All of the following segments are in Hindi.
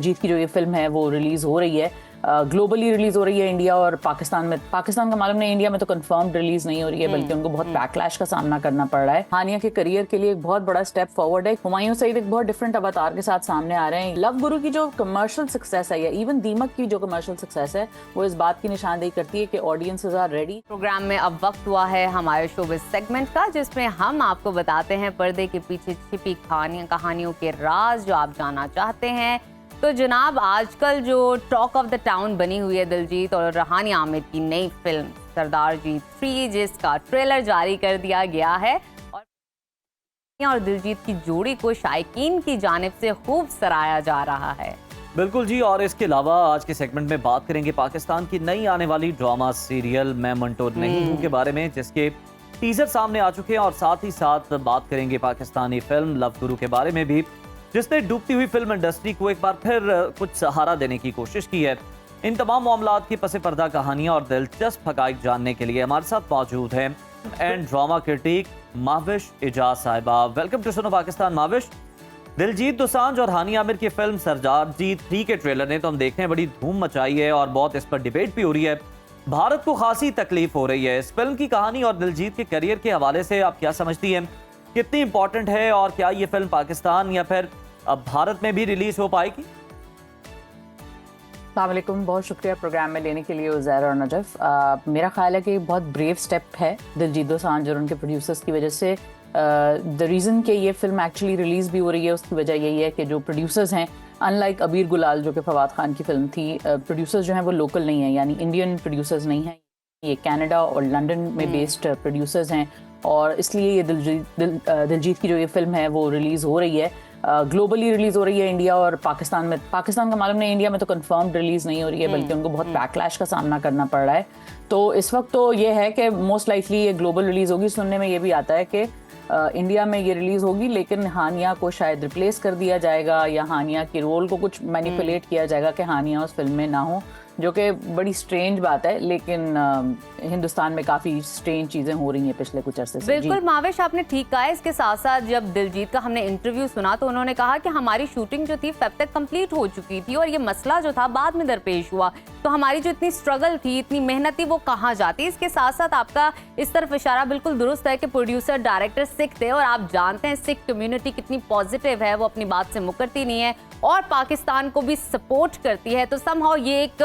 दिलजीत की जो ये फिल्म है वो रिलीज हो रही है, ग्लोबली रिलीज हो रही है। इंडिया और पाकिस्तान में, पाकिस्तान का मालूम नहीं, इंडिया में तो कंफर्म रिलीज नहीं हो रही है, बल्कि उनको बहुत बैकलैश का सामना करना पड़ रहा है। हानिया के करियर के लिए एक बहुत बड़ा स्टेप फॉरवर्ड है। हुमायूं सईद एक बहुत डिफरेंट अवतार के साथ सामने आ रहे हैं। लव गुरु की जो कमर्शियल सक्सेस है या इवन दीमक की जो कमर्शियल सक्सेस है वो इस बात की निशानदेही करती है कि ऑडियंसेस आर रेडी। प्रोग्राम में अब वक्त हुआ है हमारे शोबिज़ सेगमेंट का, जिसमें हम आपको बताते हैं पर्दे के पीछे छिपी कहानियों के राज जो आप जानना चाहते हैं। तो जनाब, आजकल जो टॉक ऑफ द टाउन बनी हुई है दिलजीत और हानिया आमिर की नई फिल्म सरदार जी 3, जिसका ट्रेलर जारी कर दिया गया है और दिलजीत की जोड़ी को शायकीन की जानिब से खूब सराहा जा रहा है। बिल्कुल जी, और इसके अलावा आज के सेगमेंट में बात करेंगे पाकिस्तान की नई आने वाली ड्रामा सीरियल मैं मंटो नहीं हूं के बारे में, जिसके टीजर सामने आ चुके हैं, और साथ ही साथ बात करेंगे पाकिस्तानी फिल्म लव गुरु के बारे में भी, जिसने डूबती हुई फिल्म इंडस्ट्री को एक बार फिर कुछ सहारा देने की कोशिश की है। इन तमाम मामलात की पसे पर्दा कहानियां और दिलचस्प हकाइक जानने के लिए हमारे साथ मौजूद हैं and drama critic Mavish Ejaz Sahiba. Welcome to सुनो पाकिस्तान माविश। दिलजीत दोसांझ और हानिया आमिर की फिल्म सरदार जी 3 के ट्रेलर ने तो हम देखते हैं बड़ी धूम मचाई है और बहुत इस पर डिबेट भी हो रही है। भारत को खासी तकलीफ हो रही है। इस फिल्म की कहानी और दिलजीत के करियर के हवाले से आप क्या समझती हैं, कितनी इंपॉर्टेंट है, और क्या ये फिल्म पाकिस्तान या फिर अब भारत में भी रिलीज हो पाएगी? अस्सलाम वालेकुम, बहुत शुक्रिया प्रोग्राम में लेने के लिए उज़ैर और नजफ। मेरा ख्याल है कि बहुत ब्रेव स्टेप है दिलजीत दोसांझ और उनके प्रोड्यूसर्स की वजह से। द रीज़न कि ये फिल्म एक्चुअली रिलीज़ भी हो रही है उसकी वजह यही है कि जो प्रोड्यूसर्स हैं, अनलाइक अबीर गुलाल जो कि फवाद खान की फिल्म थी, प्रोड्यूसर्स जो हैं वो लोकल नहीं हैं, यानी इंडियन प्रोड्यूसर्स नहीं हैं, ये कनाडा और लंदन में बेस्ड प्रोड्यूसर्स हैं, और इसलिए ये दिलजीत की जो ये फिल्म है वो रिलीज़ हो रही है, ग्लोबली रिलीज हो रही है। इंडिया और पाकिस्तान में, पाकिस्तान का मालूम नहीं, इंडिया में तो कंफर्म रिलीज नहीं हो रही है, बल्कि उनको बहुत बैकलैश का सामना करना पड़ रहा है। तो इस वक्त तो ये है कि मोस्ट लाइकली ये ग्लोबल रिलीज होगी। सुनने में ये भी आता है कि इंडिया में ये रिलीज होगी, लेकिन हानिया को शायद रिप्लेस कर दिया जाएगा या हानिया के रोल को कुछ मैनिपुलेट किया जाएगा कि हानिया उस फिल्म में ना हो, जो कि बड़ी स्ट्रेंज बात है। लेकिन हिंदुस्तान में काफ़ी स्ट्रेंज चीज़ें हो रही हैं पिछले कुछ अरसे से। बिल्कुल माविश, आपने ठीक कहा है। इसके साथ साथ जब दिलजीत का हमने इंटरव्यू सुना तो उन्होंने कहा कि हमारी शूटिंग जो थी फेब तक कंप्लीट हो चुकी थी और ये मसला जो था बाद में दरपेश हुआ, तो हमारी जो इतनी स्ट्रगल थी, इतनी मेहनत थी, वो कहाँ जाती। इसके साथ साथ आपका इस तरफ इशारा बिल्कुल दुरुस्त है कि प्रोड्यूसर डायरेक्टर सिख थे, और आप जानते हैं सिख कम्युनिटी कितनी पॉजिटिव है, वो अपनी बात से मुकरती नहीं है और पाकिस्तान को भी सपोर्ट करती है। तो समहाउ ये एक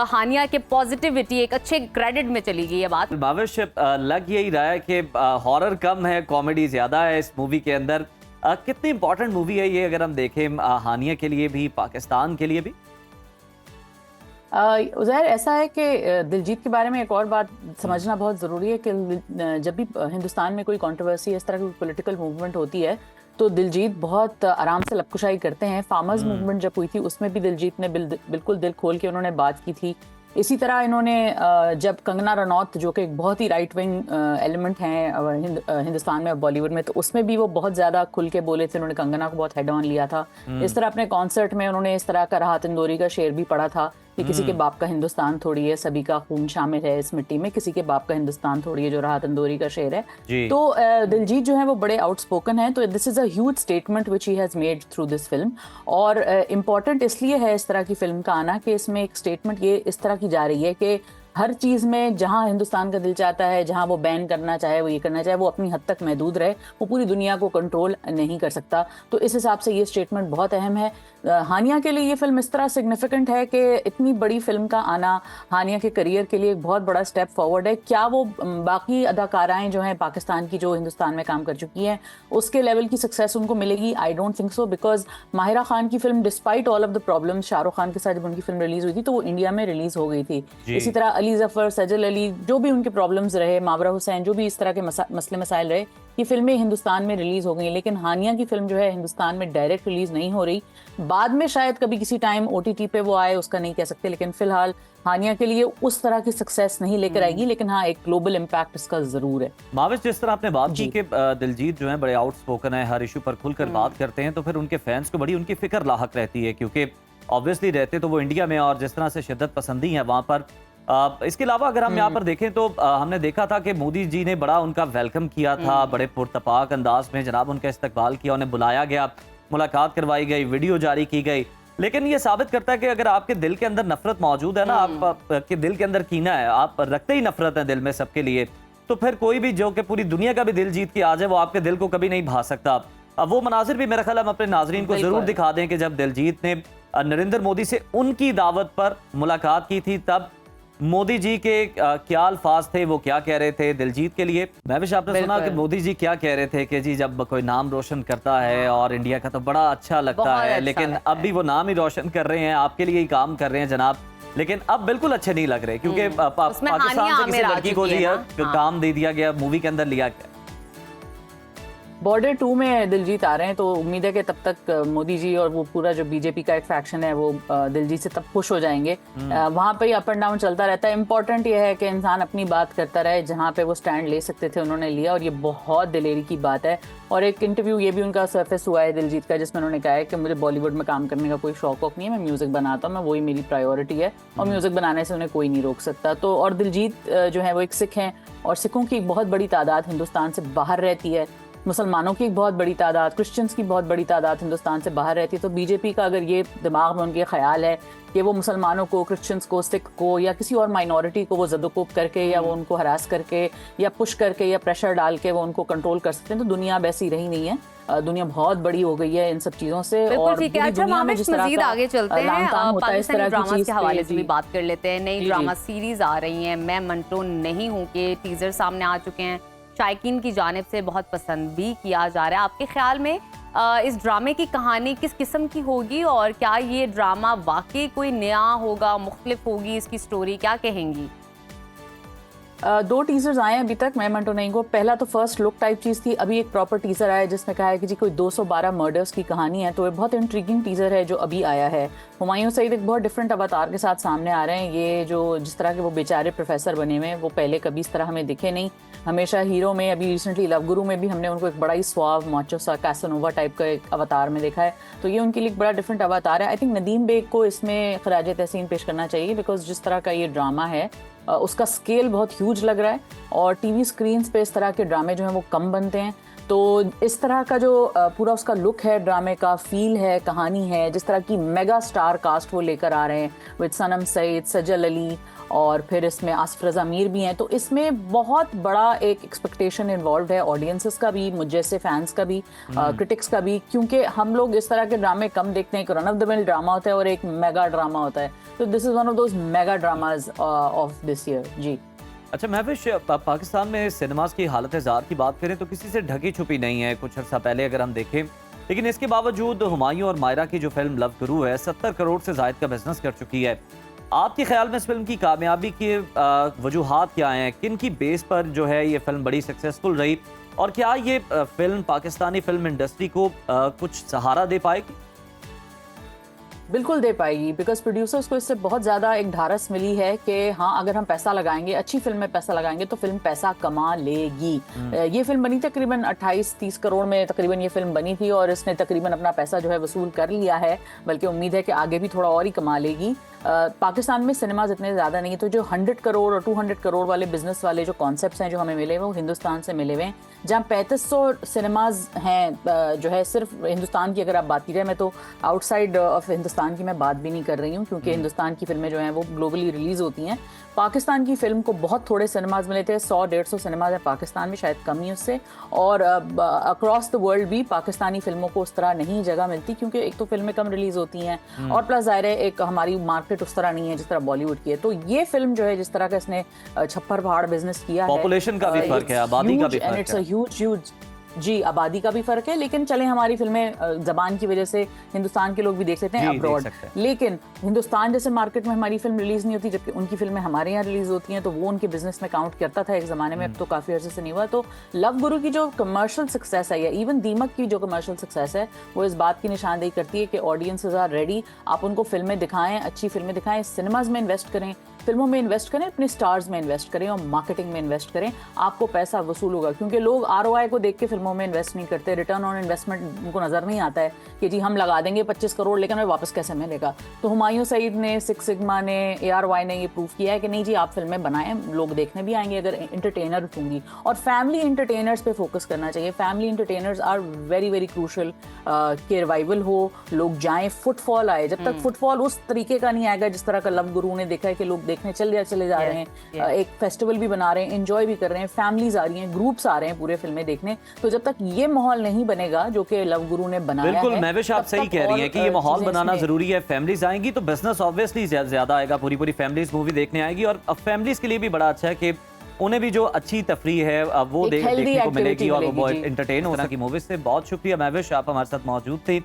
हानिया के पॉजिटिविटी एक अच्छे क्रेडिट में चली गई है बात। माविश, लग यही रहा है कि हॉरर कम है, कॉमेडी ज्यादा है इस मूवी के अंदर। कितनी इंपॉर्टेंट मूवी है ये, अगर हम देखें हानिया के लिए भी, पाकिस्तान के लिए भी? उज़ैर, ऐसा है कि दिलजीत के बारे में एक और बात समझना बहुत ज़रूरी है कि जब भी हिंदुस्तान में कोई कंट्रोवर्सी, इस तरह की पॉलिटिकल मूवमेंट होती है, तो दिलजीत बहुत आराम से लपकुशाई करते हैं। फार्मर्स मूवमेंट जब हुई थी उसमें भी दिलजीत ने बिल्कुल दिल खोल के उन्होंने बात की थी। इसी तरह इन्होंने जब कंगना रनौत, जो कि एक बहुत ही राइट विंग एलिमेंट हैं हिंदुस्तान में, बॉलीवुड में, तो उसमें भी वो बहुत ज़्यादा खुल के बोले थे। उन्होंने कंगना को बहुत हेड ऑन लिया था। इस तरह अपने कॉन्सर्ट में उन्होंने इस तरह का राहत इंदौरी का शेर भी पढ़ा था कि किसी के बाप का हिंदुस्तान थोड़ी है, सभी का खून शामिल है इस मिट्टी में, किसी के बाप का हिंदुस्तान थोड़ी है, जो राहत इंदौरी का शेर है। तो दिलजीत जो है वो बड़े आउटस्पोकन है, तो this is a huge statement which he has made through this film. और इम्पॉर्टेंट इसलिए है इस तरह की फिल्म का आना कि इसमें एक स्टेटमेंट ये इस तरह की जा रही है कि हर चीज़ में जहाँ हिंदुस्तान का दिल चाहता है, जहाँ वो बैन करना चाहे, वो ये करना चाहे, वो अपनी हद तक महदूद रहे, वो पूरी दुनिया को कंट्रोल नहीं कर सकता। तो इस हिसाब से ये स्टेटमेंट बहुत अहम है। हानिया के लिए ये फिल्म इस तरह सिग्निफिकेंट है कि इतनी बड़ी फिल्म का आना हानिया के करियर के लिए एक बहुत बड़ा स्टेप फॉरवर्ड है। क्या वो बाकी अदाकाराएं जो हैं पाकिस्तान की, जो हिंदुस्तान में काम कर चुकी हैं, उसके लेवल की सक्सेस उनको मिलेगी? I don't think so, because Mahira Khan की film despite all of the problems, Shahrukh Khan के साथ जब उनकी फिल्म रिलीज हुई थी तो वो इंडिया में रिलीज हो गई थी। इसी तरह अली जफर, सजल अली, जो भी उनके प्रॉब्लम्स रहे, मावरा हुसैन, जो भी इस तरह के मसले मसाइल रहे, ये फिल्में हिंदुस्तान में रिलीज हो गई। लेकिन हानिया की फिल्म जो है हिंदुस्तान में डायरेक्ट रिलीज नहीं हो रही। बाद में शायद कभी किसी टाइम OTT पे वो आए, उसका नहीं कह सकते, लेकिन फिलहाल हानिया के लिए उस तरह की सक्सेस नहीं लेकर आएगी। लेकिन हाँ, एक ग्लोबल इम्पैक्ट इसका जरूर है। माविश, जिस तरह आपने बात की कि दिलजीत जो है बड़े आउटस्पोकन है, हर इशू पर खुलकर बात करते हैं, तो फिर उनके फैंस को बड़ी उनकी फिक्र लाहक रहती है, क्योंकि ऑब्वियसली रहते तो वो इंडिया में, और जिस तरह से शिद्दत पसंदी है वहाँ पर। इसके अलावा अगर हम यहाँ पर देखें तो हमने देखा था कि मोदी जी ने बड़ा उनका वेलकम किया था, बड़े पुरतपाक अंदाज में जनाब उनका इस्तकबाल किया, उन्हें बुलाया गया, मुलाकात करवाई गई, वीडियो जारी की गई। लेकिन ये साबित करता है कि अगर आपके दिल के अंदर नफरत मौजूद है ना, आपके दिल के अंदर कीना है, आप रखते ही नफरत है दिल में सबके लिए, तो फिर कोई भी जो कि पूरी दुनिया का भी दिल जीत के आ जाए वो आपके दिल को कभी नहीं भा सकता। अब वो मनाजिर भी मेरा ख्याल हम अपने नाजरीन को जरूर दिखा दें कि जब दिलजीत ने नरेंद्र मोदी से उनकी दावत पर मुलाकात की थी, तब मोदी जी के क्या अल्फाज थे, वो क्या कह रहे थे दिलजीत के लिए। मैं भी आपने सुना कि मोदी जी क्या कह रहे थे कि जी जब कोई नाम रोशन करता है और इंडिया का तो बड़ा अच्छा लगता है, लेकिन अब भी वो नाम ही रोशन कर रहे हैं, आपके लिए ही काम कर रहे हैं जनाब, लेकिन अब बिल्कुल अच्छे नहीं लग रहे क्योंकि पाकिस्तान से किसी लड़की को जी काम दे दिया गया, मूवी के अंदर लिया गया। बॉर्डर 2 में दिलजीत आ रहे हैं, तो उम्मीद है कि तब तक मोदी जी और वो पूरा जो बीजेपी का एक फैक्शन है वो दिलजीत से तब खुश हो जाएंगे। वहां पे ही अप एंड डाउन चलता रहता है। इंपॉर्टेंट ये है कि इंसान अपनी बात करता रहे, जहां पे वो स्टैंड ले सकते थे उन्होंने लिया, और ये बहुत दिलेरी की बात है। और एक इंटरव्यू ये भी उनका सरफेस हुआ है दिलजीत का, जिसमें उन्होंने कहा है कि मुझे बॉलीवुड में काम करने का कोई शौक नहीं है, मैं म्यूजिक बनाता हूँ, मैं वही मेरी प्रायोरिटी है, और म्यूजिक बनाने से उन्हें कोई नहीं रोक सकता। तो और दिलजीत जो है वो एक सिख हैं, और सिखों की एक बहुत बड़ी तादाद हिंदुस्तान से बाहर रहती है, मुसलमानों की एक बहुत बड़ी तादाद, क्रिश्चियंस की बहुत बड़ी तादाद हिंदुस्तान से बाहर रहती है। तो बीजेपी का अगर ये दिमाग में उनके ख्याल है कि वो मुसलमानों को, क्रिश्चियंस को, सिख को या किसी और माइनॉरिटी को वो ज़दोकोब करके या वो उनको हरास करके या पुश करके या प्रेशर डाल के वो उनको कंट्रोल कर सकते हैं, तो दुनिया वैसी रही नहीं है। दुनिया बहुत बड़ी हो गई है इन सब चीजों से। और ठीक है, अच्छा मजीद आगे चलते हैं, पाकिस्तानी ड्रामा के हवाले से भी बात कर लेते हैं। नई ड्रामा सीरीज आ रही है, मैं मंटो नहीं हूँ के टीजर सामने आ चुके हैं, शायकीन की जानिब से बहुत पसंद भी किया जा रहा है। आपके ख्याल में इस ड्रामे की कहानी किस किस्म की होगी, और क्या ये ड्रामा वाकई कोई नया होगा, मुख्तलिफ होगी इसकी स्टोरी, क्या कहेंगी? 2 टीजर्स आए हैं अभी तक, मैं मंटो नहीं को। पहला तो फर्स्ट लुक टाइप चीज़ थी, अभी एक प्रॉपर टीजर आया जिसमें कहा है कि जी कोई 212 मर्डर्स की कहानी है। तो ये बहुत इंट्रीगिंग टीजर है जो अभी आया है। हुमायूं सईद एक बहुत डिफरेंट अवतार के साथ सामने आ रहे हैं। ये जो जिस तरह के वो बेचारे प्रोफेसर बने हुए हैं, वो पहले कभी इस तरह हमें दिखे नहीं। हमेशा हीरो में, अभी रिसेंटली लव गुरु में भी हमने उनको एक बड़ा ही स्वाव, मॉचो सा, कैसनोवा टाइप का एक अवतार में देखा है। तो ये उनके लिए एक बड़ा डिफरेंट अवतार है। आई थिंक नदीम बेग को इसमें खराज तहसीन पेश करना चाहिए, बिकॉज जिस तरह का ये ड्रामा है उसका स्केल बहुत ह्यूज लग रहा है, और टीवी स्क्रीन्स पे इस तरह के ड्रामे जो हैं वो कम बनते हैं। तो इस तरह का जो पूरा उसका लुक है, ड्रामे का फील है, कहानी है, जिस तरह की मेगा स्टार कास्ट वो लेकर आ रहे हैं विद सनम सईद, सजल अली, और फिर इसमें आसिफ रज़ा मीर भी हैं। तो इसमें बहुत बड़ा एक एक्सपेक्टेशन इन्वॉल्व है, ऑडियंसेस का भी, मुझ जैसे फैंस का भी, क्रिटिक्स का भी, क्योंकि हम लोग इस तरह के ड्रामे कम देखते हैं। एक run of the mill drama होता है और एक मेगा ड्रामा होता है। तो this is one of those mega dramas of this year. जी अच्छा महविश, पाकिस्तान में सिनेमास की हालत ज़ार की बात करें तो किसी से ढकी छुपी नहीं है। कुछ अर्सा पहले अगर हम देखें, लेकिन इसके बावजूद हुमायूं और मायरा की जो फिल्म लव गुरु है 70 करोड़ से ज़ायद का बिजनेस कर चुकी है। आपके ख्याल में इस फिल्म की कामयाबी की वजूहात क्या हैं? किन की बेस पर जो है ये फिल्म बड़ी सक्सेसफुल रही, और क्या ये फिल्म पाकिस्तानी फिल्म इंडस्ट्री को कुछ सहारा दे पाएगी? बिल्कुल दे पाएगी, बिकॉज प्रोड्यूसर्स को इससे बहुत ज़्यादा एक ढारस मिली है कि हाँ, अगर हम पैसा लगाएंगे, अच्छी फिल्म में पैसा लगाएंगे तो फिल्म पैसा कमा लेगी। ये फिल्म बनी तकरीबन 28-30 करोड़ में तकरीबन ये फिल्म बनी थी, और इसने तकरीबन अपना पैसा जो है वसूल कर लिया है, बल्कि उम्मीद है कि आगे भी थोड़ा और ही कमा लेगी। पाकिस्तान में सिनेमाज इतने ज़्यादा नहीं है, तो जो 100 करोड़ और 200 करोड़ वाले बिजनेस वाले जो कॉन्सेप्ट्स हैं जो हमें मिले हुए, वो हिंदुस्तान से मिले हुए हैं। जहाँ 3500 सिनेमाज हैं जो है सिर्फ हिंदुस्तान की, अगर आप बात कीजिए, मैं तो आउटसाइड ऑफ हिंदुस्तान की मैं बात भी नहीं कर रही हूँ, क्योंकि हिंदुस्तान की फिल्में जो हैं वो ग्लोबली रिलीज़ होती हैं। पाकिस्तान की फिल्म को बहुत थोड़े सिनेमाज मिले थे, 100-150 सिनेमाज हैं पाकिस्तान में, शायद कम ही उससे। और अक्रॉस द वर्ल्ड भी पाकिस्तानी फिल्मों को उस तरह नहीं जगह मिलती, क्योंकि एक तो फिल्में कम रिलीज होती हैं, और प्लस ज़ाहिर है एक हमारी मार्केट उस तरह नहीं है जिस तरह बॉलीवुड की है। तो ये फिल्म जो है जिस तरह का इसने छप्पर पहाड़ बिजनेस किया है, पॉपुलेशन का भी फर्क है, आबादी का भी फर्क है, ह्यूज जी, आबादी का भी फर्क है। लेकिन चले, हमारी फिल्में जबान की वजह से हिंदुस्तान के लोग भी देख सकते हैं अब्रॉड, लेकिन हिंदुस्तान जैसे मार्केट में हमारी फिल्म रिलीज नहीं होती, जबकि उनकी फिल्में हमारे यहाँ रिलीज होती हैं, तो वो उनके बिजनेस में काउंट करता था एक जमाने में, अब तो काफी अर्से से नहीं हुआ। तो लव गुरु की जो कमर्शियल सक्सेस है, या इवन दीमक की जो कमर्शियल सक्सेस है, वो इस बात की निशानदेही करती है कि ऑडियंसेस आर रेडी। आप उनको फिल्में दिखाएं, अच्छी फिल्में दिखाएं, सिनेमाज में इन्वेस्ट करें, फिल्मों में इन्वेस्ट करें, अपने स्टार्स में इन्वेस्ट करें और मार्केटिंग में इन्वेस्ट करें, आपको पैसा वसूल होगा। क्योंकि लोग ROI को देख के फिल्मों फिल्मों में इन्वेस्ट नहीं करते, रिटर्न ऑन इन्वेस्टमेंट उनको नजर नहीं आता है कि जी हम लगा देंगे 25 करोड़ लेकिन हमें वापस कैसे मिलेगा। तो हुमायूं सईद ने, सिक्स सिग्मा ने, ARY ने ये प्रूव किया है कि नहीं जी आप फिल्में बनाएं, लोग देखने भी आएंगे अगर एंटरटेनर होंगी। और फैमिली एंटरटेनर्स पे फोकस करना चाहिए। Family entertainers are very very crucial कि रिवाइवल हो, लोग जाएं, फुटफॉल आए। जब तक फुटफॉल उस तरीके का नहीं आएगा जिस तरह का लव गुरु ने देखा है कि लोग देखने चले जा रहे हैं, एक फेस्टिवल भी बना रहे हैं, एंजॉय भी कर रहे हैं, फैमिलीज आ रही हैं, ग्रुप्स आ रहे हैं पूरे फिल्में देखने, तो जब तक ये माहौल नहीं बनेगा जो कि लव गुरु ने बनाया बिल्कुल है, महविश आप तब सही तक कह रही और, हैं कि ये माहौल चीजें बनाना इसमें- जरूरी है। फैमिलीज आएंगी तो बिजनेस ऑब्वियसली ज्यादा आएगा, पूरी पूरी फैमिलीज मूवी देखने आएगी। और अब फैमिलीज के लिए भी बड़ा अच्छा है कि उन्हें भी जो अच्छी तफरीह है अब वो एक healthy देखने को मिलेगी activity और वो मिलेगी, जी। एंटरटेन होना की मूवी से। बहुत शुक्रिया महविश, आप हमारे साथ मौजूद थे।